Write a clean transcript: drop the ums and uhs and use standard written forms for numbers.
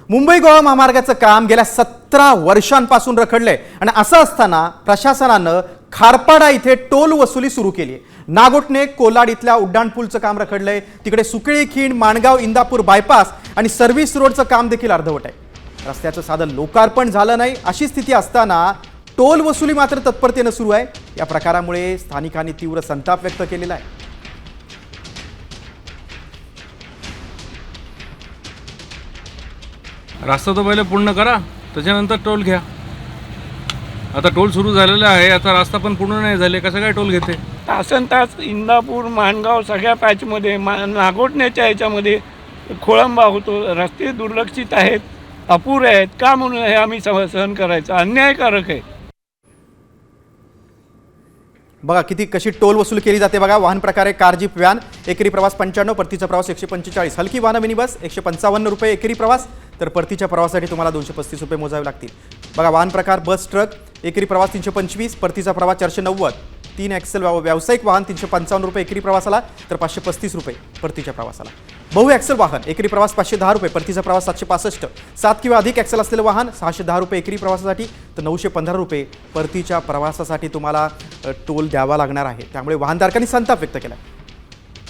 मुंबई गोवा महामार्गाचं काम गेल्या 17 वर्षांपासून रखडलंय आणि असं असताना प्रशासनानं खारपाडा इथे टोल वसुली सुरू केली आहे। नागोठणे कोलाड इथल्या उड्डाणपूलचं काम रखडलंय, तिकडे सुकळी खिंड माणगाव इंदापूर बायपास आणि सर्व्हिस रोडचं काम देखील अर्धवट आहे। रस्त्याचं साधं लोकार्पण झालं नाही अशी स्थिती असताना टोल वसुली मात्र तत्परतेने सुरू आहे। या प्रकारामुळे स्थानिकांनी तीव्र संताप व्यक्त केलेला आहे। रास्ता तो पहिले पूर्ण करा, त्याच्यानंतर टोल घ्या। आता टोल सुरू झालेला आहे, आता रास्ता पण पूर्ण नाही झाले, कसं काय टोल घेते? तासन तास इंदापूर माणगाव सगळ्या पॅचमध्ये नागोठण्याच्या ह्याच्यामध्ये खोळंबा होतो। रस्ते दुर्लक्षित आहेत, अपुरे आहेत का म्हणून हे आम्ही सहन करायचं अन्यायकारक आहे। बघा कशी टोल वसूल केली जाते बघा। वाहन प्रकारे कार जीप व्हॅन एकेरी प्रवास 95, परतीचा प्रवास 145, हलकी वाहन मिनी बस 155 रुपये एकेरी प्रवास, तर परतीच्या प्रवासासाठी तुम्हाला 235 रुपये मोजावे लागतील। बघा वाहन प्रकार बस ट्रक एकेरी प्रवास 325, परतीचा प्रवास 490, 3 एक्सेल व्यावसायिक वाहन 355 रुपये एकेरी प्रवासाला, तर 535 रुपये परतीच्या प्रवासाला। बहु एक्सेल वाहन एकेरी प्रवास 510 रुपये, परतीचा प्रवास 765, 7 किंवा अधिक एक्सेल असलेलं वाहन 610 रुपये एकेरी प्रवासासाठी, तर 915 रुपये परतीच्या प्रवासासाठी तुम्हाला टोल द्यावा लागणार आहे। त्यामुळे वाहनधारकांनी संताप व्यक्त केला।